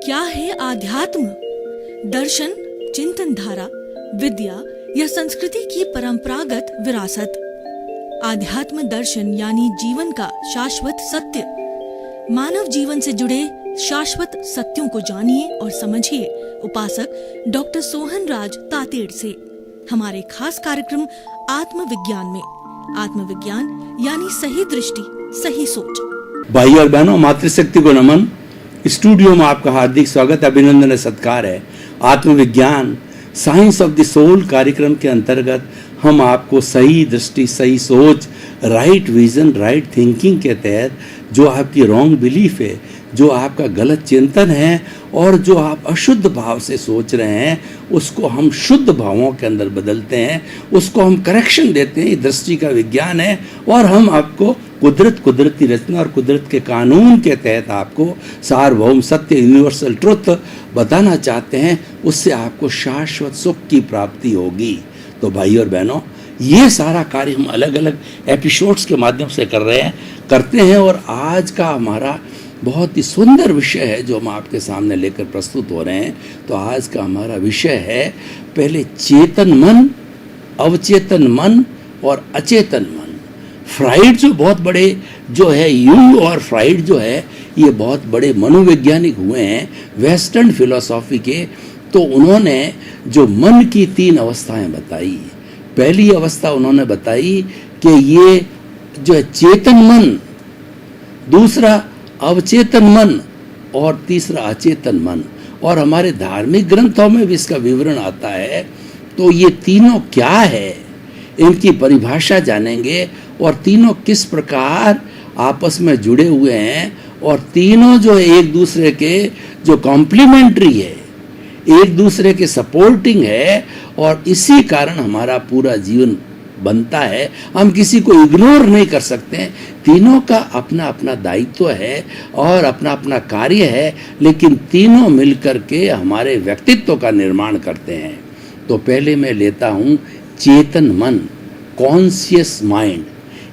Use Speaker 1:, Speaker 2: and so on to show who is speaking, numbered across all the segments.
Speaker 1: क्या है आध्यात्म? दर्शन, चिंतन धारा, विद्या या संस्कृति की परंपरागत विरासत। आध्यात्म दर्शन यानी जीवन का शाश्वत सत्य। मानव जीवन से जुड़े शाश्वत सत्यों को जानिए और समझिए उपासक डॉक्टर सोहन राज तातेड़ से हमारे खास कार्यक्रम आत्मविज्ञान में। आत्मविज्ञान यानी सही दृष्टि, सही सोच।
Speaker 2: भाई और बहनों, मातृशक्ति को नमन। स्टूडियो में आपका हार्दिक स्वागत, अभिनंदन और सत्कार है। आत्मविज्ञान साइंस ऑफ द सोल कार्यक्रम के अंतर्गत हम आपको सही दृष्टि, सही सोच, राइट विजन, राइट थिंकिंग के तहत जो आपकी रॉन्ग बिलीफ है, जो आपका गलत चिंतन है और जो आप अशुद्ध भाव से सोच रहे हैं, उसको हम शुद्ध भावों के अंदर बदलते हैं, उसको हम करेक्शन देते हैं। ये दृष्टि का विज्ञान है और हम आपको कुदरती रचना और कुदरत के कानून के तहत आपको सार्वभौम सत्य, यूनिवर्सल ट्रुथ बताना चाहते हैं। उससे आपको शाश्वत सुख की प्राप्ति होगी। तो भाई और बहनों, ये सारा कार्य हम अलग अलग एपिसोड्स के माध्यम से करते हैं और आज का हमारा बहुत ही सुंदर विषय है जो हम आपके सामने लेकर प्रस्तुत हो रहे हैं। तो आज का हमारा विषय है पहले चेतन मन, अवचेतन मन और अचेतन मन। फ्राइड जो बहुत बड़े जो है, यूंग और फ्राइड जो है, ये बहुत बड़े मनोवैज्ञानिक हुए हैं वेस्टर्न फिलॉसफी के। तो उन्होंने जो मन की 3 अवस्थाएं बताई। पहली अवस्था उन्होंने बताई कि ये जो है चेतन मन, दूसरा अवचेतन मन और तीसरा अचेतन मन। और हमारे धार्मिक ग्रंथों में भी इसका विवरण आता है। तो ये तीनों क्या है, इनकी परिभाषा जानेंगे और तीनों किस प्रकार आपस में जुड़े हुए हैं और तीनों जो एक दूसरे के जो कॉम्प्लीमेंट्री है, एक दूसरे के सपोर्टिंग है और इसी कारण हमारा पूरा जीवन बनता है। हम किसी को इग्नोर नहीं कर सकते। तीनों का अपना अपना दायित्व है और अपना अपना कार्य है, लेकिन तीनों मिलकर के हमारे व्यक्तित्व का निर्माण करते हैं। तो पहले मैं लेता हूँ चेतन मन, कॉन्शियस माइंड।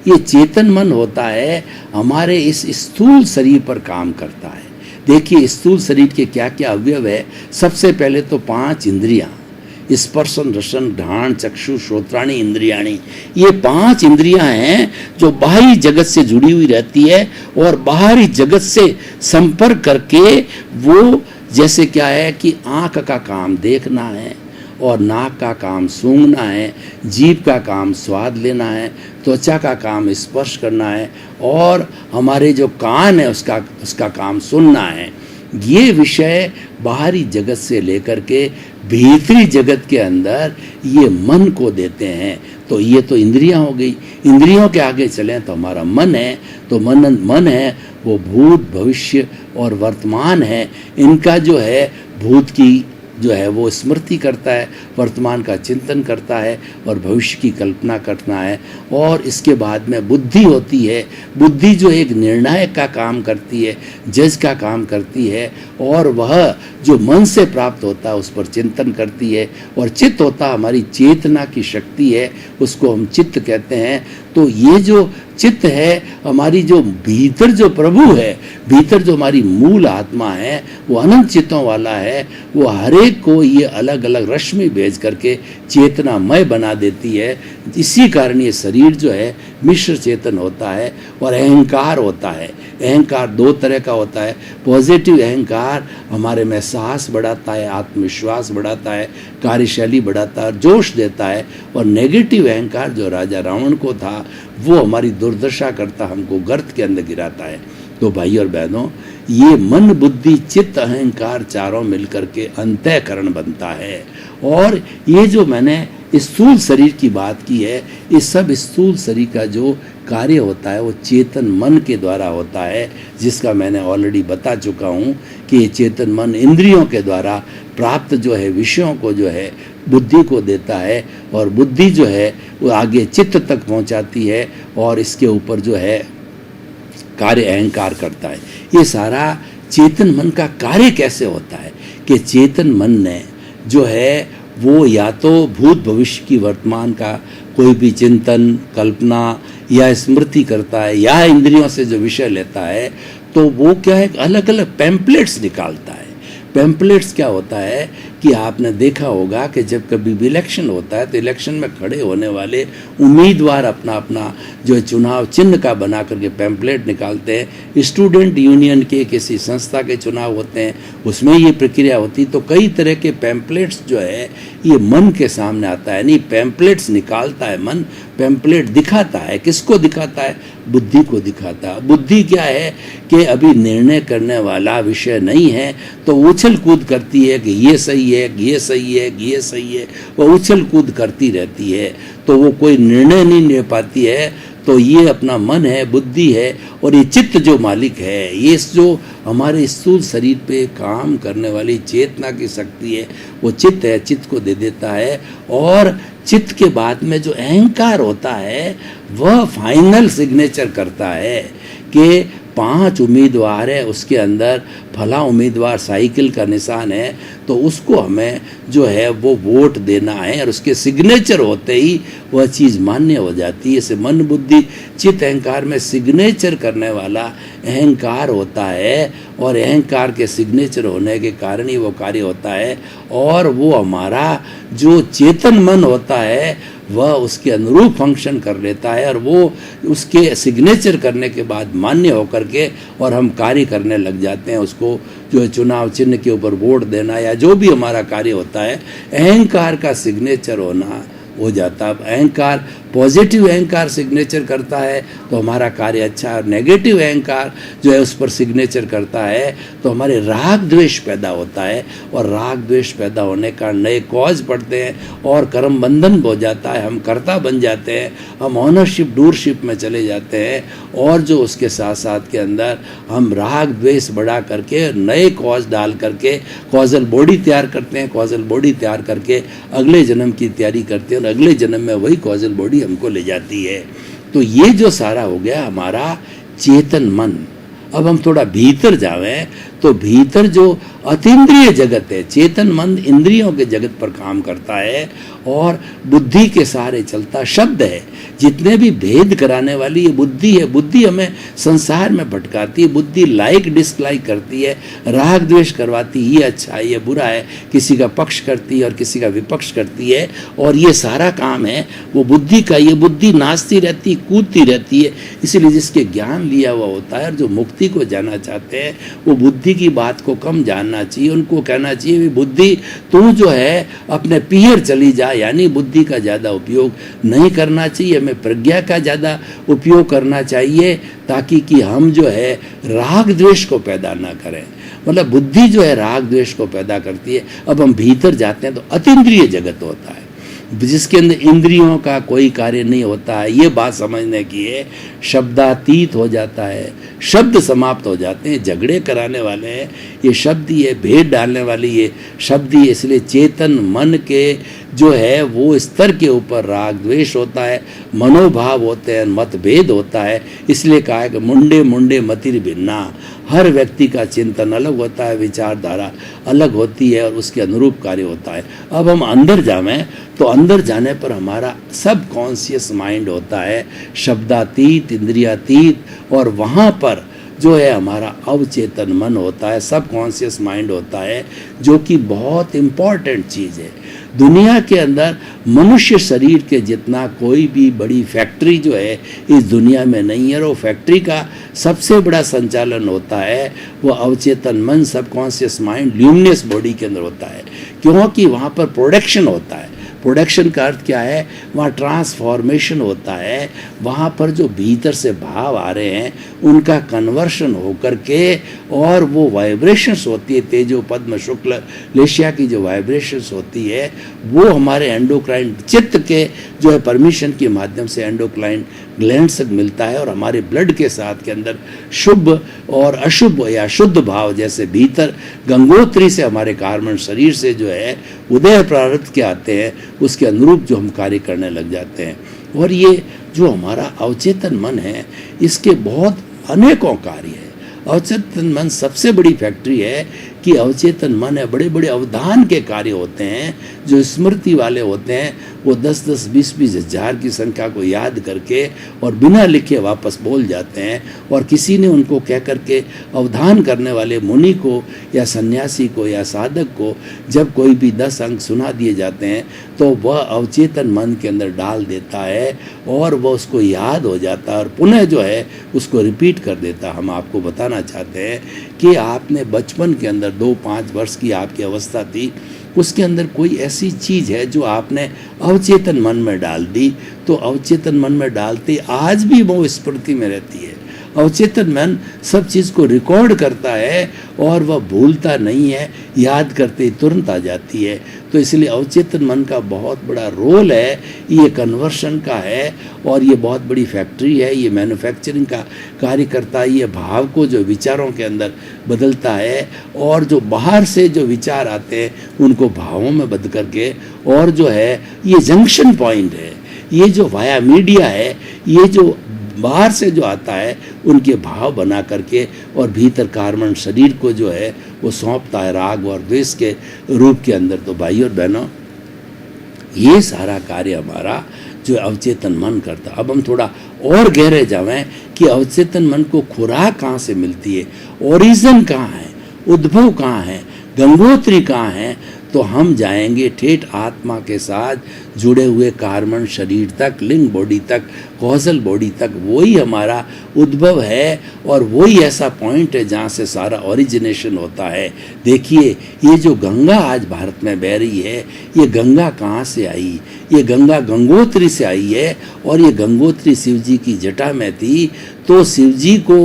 Speaker 2: ये चेतन मन होता है हमारे इस स्थूल शरीर पर काम करता है। देखिए स्थूल शरीर के क्या क्या अवयव है। सबसे पहले तो 5 इंद्रियां, स्पर्शन, रसन, घ्राण, चक्षु, श्रोत्राणी, इंद्रियाणी। ये 5 इंद्रियां हैं जो बाहरी जगत से जुड़ी हुई रहती है और बाहरी जगत से संपर्क करके वो जैसे क्या है कि आँख का काम देखना है और नाक का काम सूंघना है, जीभ का काम स्वाद लेना है, त्वचा का काम स्पर्श करना है और हमारे जो कान है उसका काम सुनना है। ये विषय बाहरी जगत से लेकर के भीतरी जगत के अंदर ये मन को देते हैं। तो ये तो इंद्रियां हो गई। इंद्रियों के आगे चलें तो हमारा मन है। तो मन है वो भूत, भविष्य और वर्तमान है। इनका जो है भूत की जो है वो स्मृति करता है, वर्तमान का चिंतन करता है और भविष्य की कल्पना करना है। और इसके बाद में बुद्धि होती है। बुद्धि जो एक निर्णायक का काम करती है, जज का काम करती है और वह जो मन से प्राप्त होता है उस पर चिंतन करती है। और चित्त होता है हमारी चेतना की शक्ति है, उसको हम चित्त कहते हैं। तो ये जो चित्त है हमारी जो भीतर जो प्रभु है, भीतर जो हमारी मूल आत्मा है, वो अनंत चित्तों वाला है। वो हरेक को ये अलग अलग रश्मि भेज करके चेतनामय बना देती है। इसी कारण ये शरीर जो है मिश्र चेतन होता है। और अहंकार होता है। अहंकार 2 तरह का होता है। पॉजिटिव अहंकार हमारे में साहस बढ़ाता है, आत्मविश्वास बढ़ाता है, कार्यशैली बढ़ाता है, जोश देता है। और नेगेटिव अहंकार जो राजा रावण को था वो हमारी दुर्दशा करता, हमको गर्त के अंदर गिराता है। तो भाई और बहनों, ये मन, बुद्धि, चित्त, अहंकार चारों मिलकर के अंतःकरण बनता है। और ये जो मैंने स्थूल शरीर की बात की है, इस सब स्थूल शरीर का जो कार्य होता है वो चेतन मन के द्वारा होता है, जिसका मैंने ऑलरेडी बता चुका हूँ कि ये चेतन मन इंद्रियों के द्वारा प्राप्त जो है विषयों को जो है बुद्धि को देता है और बुद्धि जो है वो आगे चित्त तक पहुँचाती है और इसके ऊपर जो है कार्य अहंकार करता है। ये सारा चेतन मन का कार्य कैसे होता है कि चेतन मन ने जो है वो या तो भूत भविष्य की वर्तमान का कोई भी चिंतन, कल्पना या स्मृति करता है या इंद्रियों से जो विषय लेता है, तो वो क्या है अलग अलग पैम्पलेट्स निकालता है। पैम्पलेट्स क्या होता है कि आपने देखा होगा कि जब कभी भी इलेक्शन होता है तो इलेक्शन में खड़े होने वाले उम्मीदवार अपना अपना जो चुनाव चिन्ह का बना करके पैम्पलेट निकालते हैं। स्टूडेंट यूनियन के किसी संस्था के चुनाव होते हैं, उसमें ये प्रक्रिया होती, तो कई तरह के पैम्पलेट्स जो है ये मन के सामने आता है। नहीं, पैम्पलेट्स निकालता है मन, पैम्पलेट दिखाता है, किसको दिखाता है? बुद्धि को दिखाता है। बुद्धि क्या है कि अभी निर्णय करने वाला विषय नहीं है, तो उछल कूद करती है कि ये सही है, ये सही है, ये सही है, वो उछल कूद करती रहती है, तो वो कोई निर्णय नहीं ले पाती है। तो ये अपना मन है, बुद्धि है, और ये चित्त जो मालिक है, ये जो हमारे स्थूल शरीर पे काम करने वाली चेतना की शक्ति है, वो चित्त है, चित्त को दे देता है। और चित्त के बाद में जो अहंकार होता है वह फाइनल सिग्नेचर करता है कि 5 उम्मीदवार है, उसके अंदर फला उम्मीदवार साइकिल का निशान है, तो उसको हमें जो है वो वोट देना है, और उसके सिग्नेचर होते ही वह चीज़ मान्य हो जाती है। इसे मन बुद्धि चित्त अहंकार में सिग्नेचर करने वाला अहंकार होता है, और अहंकार के सिग्नेचर होने के कारण ही वो कार्य होता है। और वो हमारा जो चेतन मन होता है वह उसके अनुरूप फंक्शन कर लेता है, और वो उसके सिग्नेचर करने के बाद मान्य होकर के और हम कार्य करने लग जाते हैं। उसको जो चुनाव चिन्ह के ऊपर वोट देना या जो भी हमारा कार्य होता है, अहंकार का सिग्नेचर होना हो जाता है। अहंकार पॉजिटिव अहंकार सिग्नेचर करता है तो हमारा कार्य अच्छा, और नेगेटिव अहंकार जो है उस पर सिग्नेचर करता है तो हमारे राग द्वेष पैदा होता है, और राग द्वेष पैदा होने का नए कॉज पड़ते हैं और कर्म बंधन हो जाता है। हम कर्ता बन जाते हैं, हम ऑनरशिप डूरशिप में चले जाते हैं, और जो उसके साथ साथ के अंदर हम राग द्वेष बढ़ा करके नए कॉज डाल करके कॉजल बॉडी तैयार करते हैं। कॉजल बॉडी तैयार करके अगले जन्म की तैयारी करते हैं, और अगले जन्म में वही कॉजल बॉडी हमको ले जाती है। तो ये जो सारा हो गया हमारा चेतन मन। अब हम थोड़ा भीतर जावें तो भीतर जो अतीन्द्रिय जगत है, चेतन मन इंद्रियों के जगत पर काम करता है और बुद्धि के सहारे चलता शब्द है। जितने भी भेद कराने वाली ये बुद्धि है, बुद्धि हमें संसार में भटकाती है। बुद्धि लाइक डिसलाइक करती है, राग द्वेष करवाती है, ये अच्छा है ये बुरा है, किसी का पक्ष करती है और किसी का विपक्ष करती है, और ये सारा काम है वो बुद्धि का। ये बुद्धि नाचती रहती, कूदती रहती है। इसीलिए जिसके ज्ञान लिया हुआ होता है और जो मुक्ति को जाना चाहते हैं वो बुद्धि की बात को कम जानना चाहिए। उनको कहना चाहिए बुद्धि तू जो है अपने पीहर चली जा, यानी बुद्धि का ज़्यादा उपयोग नहीं करना चाहिए, हमें प्रज्ञा का ज़्यादा उपयोग करना चाहिए, ताकि कि हम जो है राग द्वेष को पैदा ना करें। मतलब बुद्धि जो है राग द्वेष को पैदा करती है। अब हम भीतर जाते हैं तो अतीन्द्रिय जगत होता है, जिसके अंदर इंद्रियों का कोई कार्य नहीं होता है। ये बात समझने की है, शब्दातीत हो जाता है, शब्द समाप्त हो जाते हैं। झगड़े कराने वाले हैं ये शब्द ही है, भेद डालने वाली ये शब्द ही है। इसलिए चेतन मन के जो है वो स्तर के ऊपर राग द्वेष होता है, मनोभाव होते हैं, मतभेद होता है। इसलिए कहा है कि मुंडे मुंडे मतिर भिन्ना। हर व्यक्ति का चिंतन अलग होता है, विचारधारा अलग होती है, और उसके अनुरूप कार्य होता है। अब हम अंदर जावें तो अंदर जाने पर हमारा सब कॉन्शियस माइंड होता है, शब्दातीत, इंद्रियातीत, और वहाँ पर जो है हमारा अवचेतन मन होता है, सब कॉन्शियस माइंड होता है, जो कि बहुत इम्पॉर्टेंट चीज़ है। दुनिया के अंदर मनुष्य शरीर के जितना कोई भी बड़ी फैक्ट्री जो है इस दुनिया में नहीं है। और वो फैक्ट्री का सबसे बड़ा संचालन होता है वो अवचेतन मन, सब कॉन्शियस माइंड, ल्यूमिनस बॉडी के अंदर होता है, क्योंकि वहाँ पर प्रोडक्शन होता है। प्रोडक्शन का अर्थ क्या है? वहाँ ट्रांसफॉर्मेशन होता है, वहाँ पर जो भीतर से भाव आ रहे हैं उनका कन्वर्शन होकर के, और वो वाइब्रेशंस होती है, तेजो पद्म शुक्ल लेशिया की जो वाइब्रेशंस होती है वो हमारे एंडोक्राइन चित्त के जो है परमिशन के माध्यम से एंडोक्राइन ग्लैंड से मिलता है, और हमारे ब्लड के साथ के अंदर शुभ और अशुभ या शुद्ध भाव, जैसे भीतर गंगोत्री से हमारे कार्बन शरीर से जो है उदय प्रारब्ध के आते हैं, उसके अनुरूप जो हम कार्य करने लग जाते हैं। और ये जो हमारा अवचेतन मन है इसके बहुत अनेकों कार्य है। अवचेतन मन सबसे बड़ी फैक्ट्री है कि अवचेतन मन है, बड़े बड़े अवधान के कार्य होते हैं जो स्मृति वाले होते हैं, वो 10-10, 20-20 हजार की संख्या को याद करके और बिना लिखे वापस बोल जाते हैं। और किसी ने उनको कह करके अवधान करने वाले मुनि को या सन्यासी को या साधक को जब कोई भी 10 अंक सुना दिए जाते हैं तो वह अवचेतन मन के अंदर डाल देता है और वह उसको याद हो जाता है और पुनः जो है उसको रिपीट कर देता है। हम आपको बताना चाहते हैं कि आपने बचपन के अंदर 2-5 वर्ष की आपकी अवस्था थी, उसके अंदर कोई ऐसी चीज़ है जो आपने अवचेतन मन में डाल दी, तो अवचेतन मन में डालते आज भी वो स्मृति में रहती है। अवचेतन मन सब चीज़ को रिकॉर्ड करता है और वह भूलता नहीं है, याद करते ही तुरंत आ जाती है। तो इसलिए अवचेतन मन का बहुत बड़ा रोल है, ये कन्वर्शन का है और ये बहुत बड़ी फैक्ट्री है, ये मैन्युफैक्चरिंग का कार्य करता है। ये भाव को जो विचारों के अंदर बदलता है और जो बाहर से जो विचार आते हैं उनको भावों में बदल करके, और जो है ये जंक्शन पॉइंट है, ये जो वाया मीडिया है, ये जो बाहर से जो आता है उनके भाव बना करके और भीतर कार्बन शरीर को जो है वो सौंपता है राग और द्वेष के रूप के अंदर। तो भाई और बहनों, ये सारा कार्य हमारा जो अवचेतन मन करता। अब हम थोड़ा और गहरे जावें कि अवचेतन मन को खुराक कहाँ से मिलती है, ओरिजिन कहाँ है, उद्भव कहाँ है, गंगोत्री कहाँ है। तो हम जाएंगे ठेठ आत्मा के साथ जुड़े हुए कार्बन शरीर तक, लिंग बॉडी तक, कॉजल बॉडी तक। वही हमारा उद्भव है और वही ऐसा पॉइंट है जहाँ से सारा ओरिजिनेशन होता है। देखिए, ये जो गंगा आज भारत में बह रही है, ये गंगा कहाँ से आई? ये गंगा गंगोत्री से आई है और ये गंगोत्री शिव जी की जटा में थी। तो शिव जी को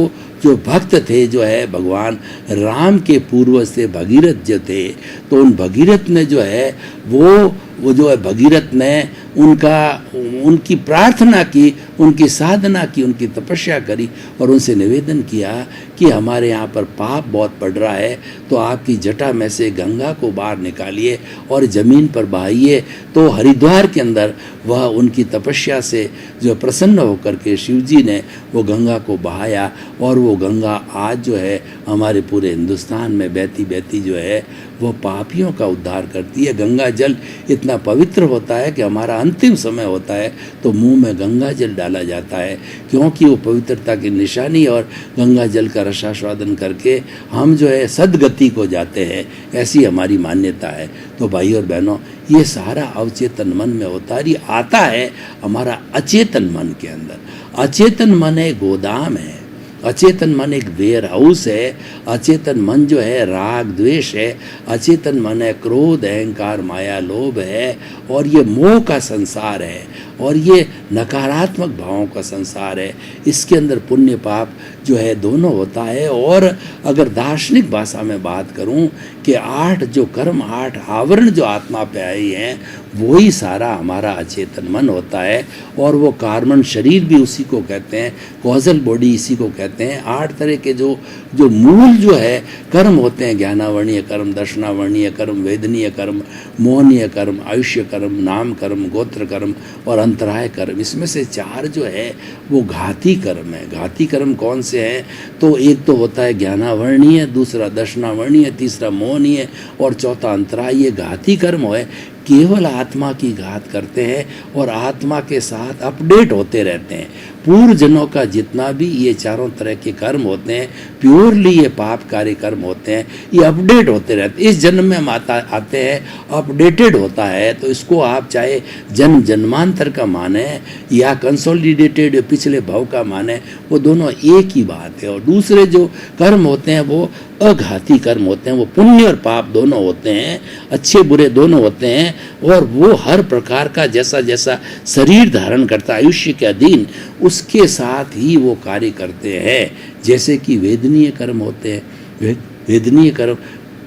Speaker 2: जो भक्त थे, जो है भगवान राम के पूर्वज थे भगीरथ जो थे, तो उन भगीरथ ने जो है वो जो है भगीरथ ने उनकी प्रार्थना की, उनकी साधना की, उनकी तपस्या करी और उनसे निवेदन किया कि हमारे यहाँ पर पाप बहुत पड़ रहा है, तो आपकी जटा में से गंगा को बाहर निकालिए और ज़मीन पर बहाइए। तो हरिद्वार के अंदर वह उनकी तपस्या से जो प्रसन्न होकर के शिव जी ने वो गंगा को बहाया और वो गंगा आज जो है हमारे पूरे हिंदुस्तान में बहती बहती जो है वो पापियों का उद्धार करती है। गंगा जल इतना पवित्र होता है कि हमारा अंतिम समय होता है तो मुंह में गंगा जल डाला जाता है, क्योंकि वो पवित्रता की निशानी, और गंगा जल का रसास्वादन करके हम जो है सदगति को जाते हैं, ऐसी हमारी मान्यता है। तो भाई और बहनों, ये सारा अवचेतन मन में होता है, ये आता है हमारा अचेतन मन के अंदर। अचेतन मन एक गोदाम है, अचेतन मन एक वेयर हाउस है, अचेतन मन जो है राग द्वेष है, अचेतन मन है क्रोध अहंकार माया लोभ है, और ये मोह का संसार है और ये नकारात्मक भावों का संसार है। इसके अंदर पुण्य पाप जो है दोनों होता है। और अगर दार्शनिक भाषा में बात करूं कि 8 जो कर्म, 8 आवरण जो आत्मा पे आए हैं, वही सारा हमारा अचेतन मन होता है। और वो कार्बन शरीर भी उसी को कहते हैं, कॉजल बॉडी इसी को कहते हैं। 8 तरह के जो मूल जो है कर्म होते हैं, ज्ञानावर्णीय कर्म, दर्शनावर्णीय कर्म, वेदनीय कर्म, मोहनीय कर्म, आयुष्य कर्म, नाम कर्म, गोत्र कर्म और अंतराय कर्म। इसमें से 4 जो है वो घाती कर्म है। घाती कर्म कौन से हैं? तो एक तो होता है ज्ञानावर्णीय, दूसरा दर्शनावर्णीय, तीसरा मोहनीय और चौथा अंतराय। ये घाती कर्म है, केवल आत्मा की घात करते हैं और आत्मा के साथ अपडेट होते रहते हैं। पूर्व जन्मों का जितना भी ये चारों तरह के कर्म होते हैं, प्योरली ये पाप कार्य कर्म होते हैं, ये अपडेट होते रहते हैं। इस जन्म में हम आते हैं, अपडेटेड होता है। तो इसको आप चाहे जन्म जन्मांतर का माने या कंसोलिडेटेड पिछले भाव का माने, वो दोनों एक ही बात है। और दूसरे जो कर्म होते हैं वो अघाती कर्म होते हैं, वो पुण्य और पाप दोनों होते हैं, अच्छे बुरे दोनों होते हैं। और वो हर प्रकार का जैसा जैसा शरीर धारण करता है आयुष्य के अधीन, उसके साथ ही वो कार्य करते हैं। जैसे कि वेदनीय कर्म होते हैं, वेदनीय कर्म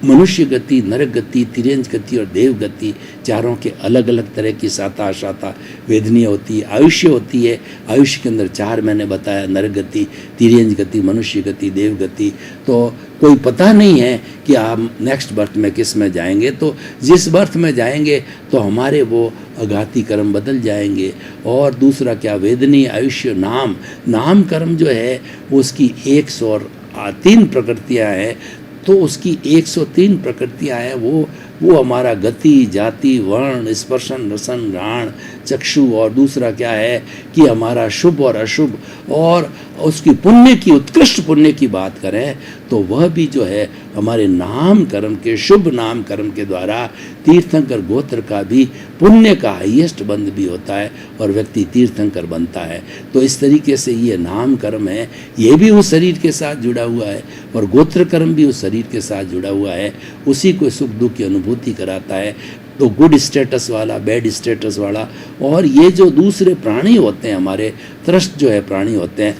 Speaker 2: मनुष्य गति, नरक गति, तिर्यंज गति और देव गति, चारों के अलग अलग तरह की साता शाता वेदनीय होती है। आयुष्य होती है, आयुष्य के अंदर 4 मैंने बताया, नरक गति, तिर्यंज गति, मनुष्य गति, देव गति। तो कोई पता नहीं है कि आप नेक्स्ट बर्थ में किस में जाएंगे, तो जिस बर्थ में जाएंगे तो हमारे वो अघाती कर्म बदल जाएंगे। और दूसरा क्या, वेदनीय आयुष्य नाम कर्म जो है उसकी 103 प्रकृतियाँ हैं। तो उसकी 103 प्रकृतियाँ हैं, वो वो हमारा गति, जाति, वर्ण, स्पर्शन, रसन, घ्राण, चक्षु, और दूसरा क्या है कि हमारा शुभ और अशुभ, और उसकी पुण्य की, उत्कृष्ट पुण्य की बात करें तो वह भी जो है हमारे नाम कर्म के, शुभ नाम कर्म के द्वारा तीर्थंकर गोत्र का भी पुण्य का हाईएस्ट बंध भी होता है और व्यक्ति तीर्थंकर बनता है। तो इस तरीके से ये नाम कर्म है, ये भी उस शरीर के साथ जुड़ा हुआ है और गोत्र कर्म भी उस शरीर के साथ जुड़ा हुआ है, उसी को सुख दुख की अनुभूति कराता है। तो गुड स्टेटस वाला, बैड स्टेटस वाला, और ये जो दूसरे प्राणी होते हैं, हमारे त्रस्त जो है प्राणी होते हैं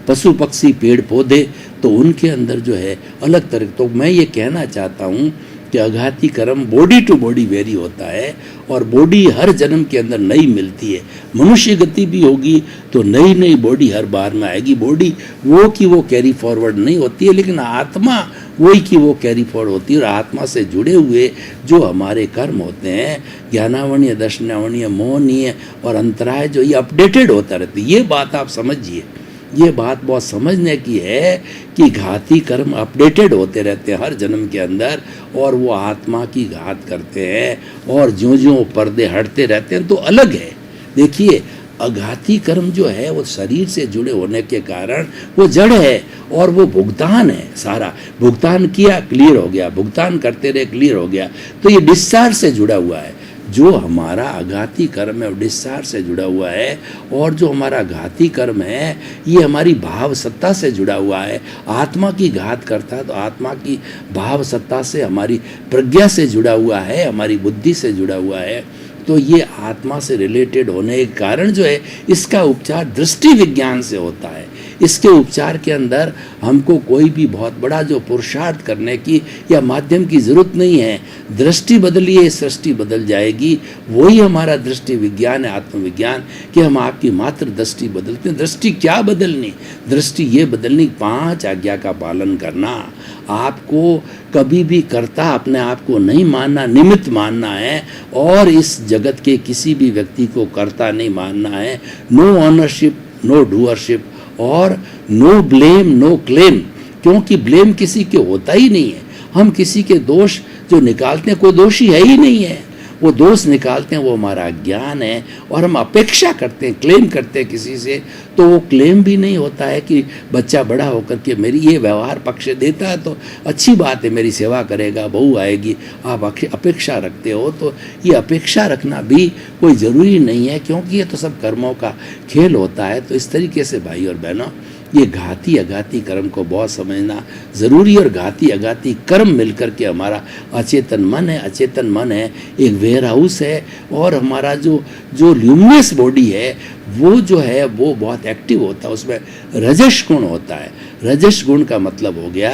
Speaker 2: पशु पक्षी पेड़ पौधे, तो उनके अंदर जो है अलग तरह। तो मैं ये कहना चाहता हूँ कि अघाती कर्म बॉडी टू बॉडी वेरी होता है और बॉडी हर जन्म के अंदर नई मिलती है। मनुष्य गति भी होगी तो नई नई बॉडी हर बार में आएगी। बॉडी वो की वो कैरी फॉरवर्ड नहीं होती है, लेकिन आत्मा वही की वो कैरी फॉरवर्ड होती है। और आत्मा से जुड़े हुए जो हमारे कर्म होते हैं, ज्ञानावरणीय, दर्शनावरणीय, मोहनीय और अंतराय, जो ये अपडेटेड होता रहता है। ये बात आप समझिए, ये बात बहुत समझने की है कि घाती कर्म अपडेटेड होते रहते हैं हर जन्म के अंदर, और वो आत्मा की घात करते हैं और ज्यों ज्यों पर्दे हटते रहते हैं तो अलग है। देखिए, अघाती कर्म जो है वो शरीर से जुड़े होने के कारण वो जड़ है और वो भुगतान है। सारा भुगतान किया, क्लियर हो गया, भुगतान करते रहे, क्लियर हो गया। तो ये डिस्चार्ज से जुड़ा हुआ है। जो हमारा अघाती कर्म है वो डिस्चार्ज से जुड़ा हुआ है, और जो हमारा घाती कर्म है ये हमारी भाव सत्ता से जुड़ा हुआ है। आत्मा की घात करता है तो आत्मा की भाव सत्ता से, हमारी प्रज्ञा से जुड़ा हुआ है, हमारी बुद्धि से जुड़ा हुआ है। तो ये आत्मा से रिलेटेड होने के कारण जो है इसका उपचार दृष्टि विज्ञान से होता है। इसके उपचार के अंदर हमको कोई भी बहुत बड़ा जो पुरुषार्थ करने की या माध्यम की जरूरत नहीं है। दृष्टि बदलिए, सृष्टि बदल जाएगी। वही हमारा दृष्टि विज्ञान है, आत्मविज्ञान, कि हम आपकी मात्र दृष्टि बदलते हैं। दृष्टि क्या बदलनी? दृष्टि ये बदलनी 5 आज्ञा का पालन करना। आपको कभी भी कर्ता अपने आप को नहीं मानना, निमित्त मानना है, और इस जगत के किसी भी व्यक्ति को कर्ता नहीं मानना है। नो ऑनरशिप, नो डूअरशिप, और नो ब्लेम, नो क्लेम, क्योंकि ब्लेम किसी के होता ही नहीं है। हम किसी के दोष जो निकालते हैं, कोई दोषी है ही नहीं है। वो दोष निकालते हैं, वो हमारा ज्ञान है, और हम अपेक्षा करते हैं, क्लेम करते हैं किसी से, तो वो क्लेम भी नहीं होता है कि बच्चा बड़ा होकर के मेरी ये व्यवहार पक्ष देता है तो अच्छी बात है, मेरी सेवा करेगा, बहू आएगी। आप अपेक्षा रखते हो, तो ये अपेक्षा रखना भी कोई ज़रूरी नहीं है, क्योंकि ये तो सब कर्मों का खेल होता है। तो इस तरीके से भाई और बहनों, ये घाती अघाती कर्म को बहुत समझना ज़रूरी है। और घाती अघाती कर्म मिलकर के हमारा अचेतन मन है। अचेतन मन है एक वेयर हाउस है, और हमारा जो ल्यूमिनस बॉडी है वो जो है वो बहुत एक्टिव होता है। उसमें रजस गुण होता है। रजस गुण का मतलब हो गया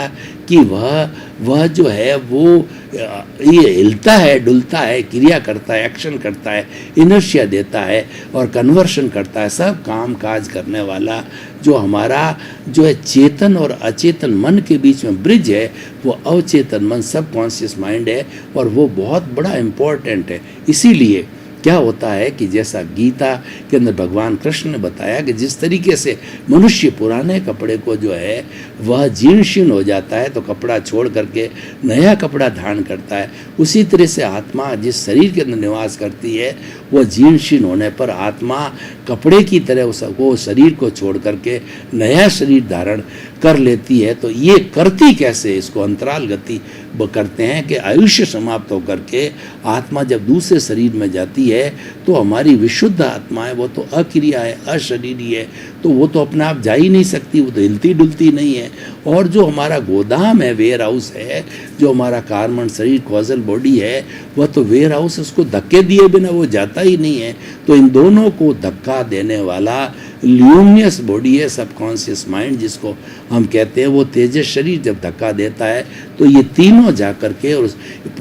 Speaker 2: कि वह जो है वो ये हिलता है, डुलता है, क्रिया करता है, एक्शन करता है, इनर्शिया देता है और कन्वर्शन करता है। सब काम काज करने वाला जो हमारा जो है चेतन और अचेतन मन के बीच में ब्रिज है, वो अवचेतन मन, सबकॉन्शियस माइंड है, और वो बहुत बड़ा इम्पोर्टेंट है। इसीलिए क्या होता है कि जैसा गीता के अंदर भगवान कृष्ण ने बताया कि जिस तरीके से मनुष्य पुराने कपड़े को जो है वह जीर्ण शीर्ण हो जाता है तो कपड़ा छोड़ करके नया कपड़ा धारण करता है, उसी तरह से आत्मा जिस शरीर के अंदर निवास करती है वह जीर्ण शीर्ण होने पर आत्मा कपड़े की तरह वो शरीर को छोड़ करके नया शरीर धारण कर लेती है। तो ये करती कैसे? इसको अंतराल गति करते हैं कि आयुष्य समाप्त होकर के आत्मा जब दूसरे शरीर में जाती है तो हमारी विशुद्ध आत्मा है, वो तो अक्रिया है, अशरीरी है, तो वो तो अपने आप जा ही नहीं सकती, वो तो हिलती डुलती नहीं है। और जो हमारा गोदाम है, वेयर हाउस है, जो हमारा कार्बन शरीर कॉजल बॉडी है, वह तो वेयर हाउस, उसको धक्के दिए बिना वो जाता ही नहीं है। तो इन दोनों को धक्का देने वाला ल्यूमिनस बॉडी है, सबकॉन्शियस माइंड जिसको हम कहते हैं, वो तेजस शरीर जब धक्का देता है तो ये तीनों जाकर के और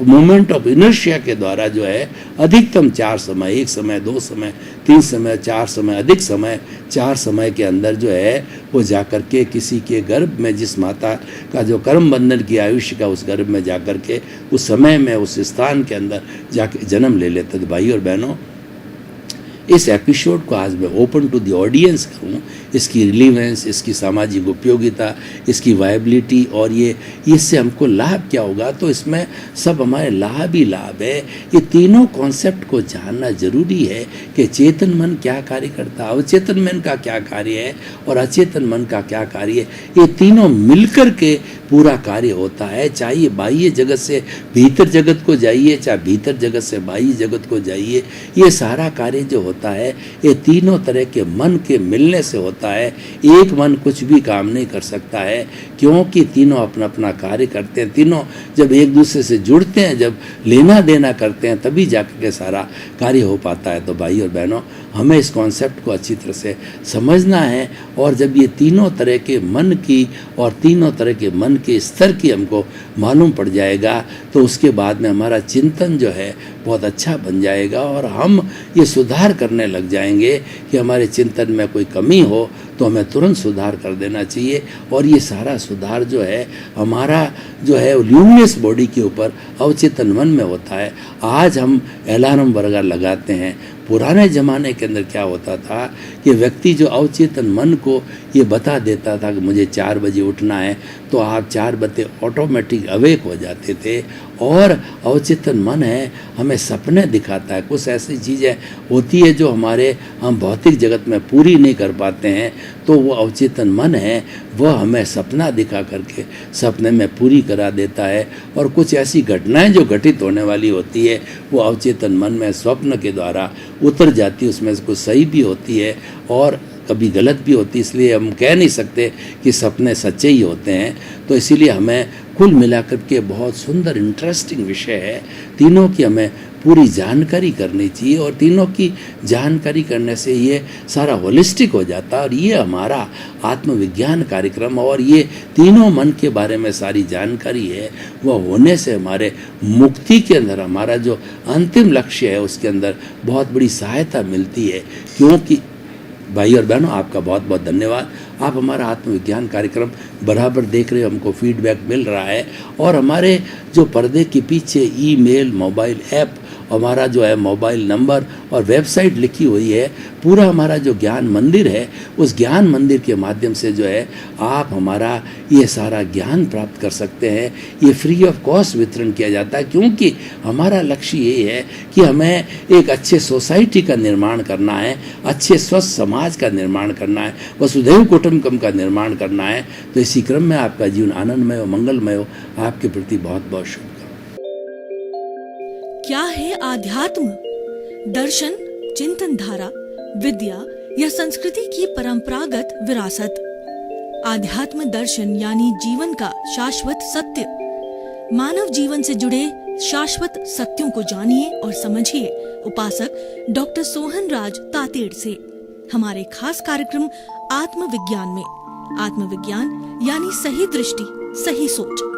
Speaker 2: मोमेंट ऑफ इनर्शिया के द्वारा जो है अधिकतम 4 समय, 1 समय, 2 समय, 3 समय, 4 समय, अधिक समय 4 समय के अंदर जो है वो जाकर के किसी के गर्भ में, जिस माता का जो कर्म बंधन की आयुष्य का उस गर्भ में जाकर के उस समय में उस स्थान के अंदर जाके जन्म ले लेते। तो भाई और बहनों, इस एपिसोड को आज मैं ओपन टू द ऑडियंस करूँ, इसकी रिलीवेंस, इसकी सामाजिक उपयोगिता, इसकी वायबिलिटी और ये इससे हमको लाभ क्या होगा, तो इसमें सब हमारे लाभ ही लाभ है। ये तीनों कॉन्सेप्ट को जानना जरूरी है कि चेतन मन क्या कार्य करता है, अवचेतन मन का क्या कार्य है और अचेतन मन का क्या कार्य है। ये तीनों मिलकर के पूरा कार्य होता है। चाहे बाह्य जगत से भीतर जगत को जाइए, चाहे भीतर जगत से बाह्य जगत को जाइए, ये सारा कार्य जो होता है ये तीनों तरह के मन के मिलने से होता है। एक मन कुछ भी काम नहीं कर सकता है, क्योंकि तीनों अपना अपना कार्य करते हैं। तीनों जब एक दूसरे से जुड़ते हैं, जब लेना देना करते हैं, तभी जाकर के सारा कार्य हो पाता है। तो भाई और बहनों, हमें इस कॉन्सेप्ट को अच्छी तरह से समझना है। और जब ये तीनों तरह के मन की और तीनों तरह के मन के स्तर की हमको मालूम पड़ जाएगा, तो उसके बाद में हमारा चिंतन जो है बहुत अच्छा बन जाएगा और हम ये सुधार करने लग जाएंगे कि हमारे चिंतन में कोई कमी हो तो हमें तुरंत सुधार कर देना चाहिए। और ये सारा सुधार जो है हमारा जो है ल्यूमिनस बॉडी के ऊपर अवचेतन मन में होता है। आज हम अलार्म वगैरह लगाते हैं, पुराने ज़माने के अंदर क्या होता था कि व्यक्ति जो अवचेतन मन को ये बता देता था कि मुझे 4 बजे उठना है, तो आप 4 बजे ऑटोमेटिक अवेक हो जाते थे। और अवचेतन मन है हमें सपने दिखाता है। कुछ ऐसी चीज़ें होती है जो हम भौतिक जगत में पूरी नहीं कर पाते हैं, तो वो अवचेतन मन है वह हमें सपना दिखा करके सपने में पूरी करा देता है। और कुछ ऐसी घटनाएं जो घटित होने वाली होती है वो अवचेतन मन में स्वप्न के द्वारा उतर जाती है। उसमें कुछ सही भी होती है और कभी गलत भी होती है, इसलिए हम कह नहीं सकते कि सपने सच्चे ही होते हैं। तो इसीलिए हमें कुल मिलाकर के बहुत सुंदर इंटरेस्टिंग विषय है। तीनों की हमें पूरी जानकारी करनी चाहिए और तीनों की जानकारी करने से ये सारा होलिस्टिक हो जाता है। और ये हमारा आत्मविज्ञान कार्यक्रम और ये तीनों मन के बारे में सारी जानकारी है, वह होने से हमारे मुक्ति के अंदर हमारा जो अंतिम लक्ष्य है उसके अंदर बहुत बड़ी सहायता मिलती है। क्योंकि भाई और बहनों, आपका बहुत बहुत धन्यवाद। आप हमारा आत्मविज्ञान कार्यक्रम बराबर देख रहे हो, हमको फीडबैक मिल रहा है। और हमारे जो पर्दे के पीछे ईमेल, मोबाइल ऐप, हमारा जो है मोबाइल नंबर और वेबसाइट लिखी हुई है, पूरा हमारा जो ज्ञान मंदिर है, उस ज्ञान मंदिर के माध्यम से जो है आप हमारा ये सारा ज्ञान प्राप्त कर सकते हैं। ये फ्री ऑफ कॉस्ट वितरण किया जाता है, क्योंकि हमारा लक्ष्य ये है कि हमें एक अच्छे सोसाइटी का निर्माण करना है, अच्छे स्वस्थ समाज का निर्माण करना है, वसुधैव कुटुंबकम का निर्माण करना है। तो इसी क्रम में आपका जीवन आनंदमय हो, मंगलमय हो। आपके प्रति बहुत बहुत शुभकामनाएं।
Speaker 1: क्या है आध्यात्म? दर्शन, चिंतन धारा, विद्या या संस्कृति की परंपरागत विरासत। आध्यात्म दर्शन यानी जीवन का शाश्वत सत्य। मानव जीवन से जुड़े शाश्वत सत्यों को जानिए और समझिए उपासक डॉक्टर सोहन राज तातेड़ से हमारे खास कार्यक्रम आत्मविज्ञान में। आत्मविज्ञान यानी सही दृष्टि, सही सोच।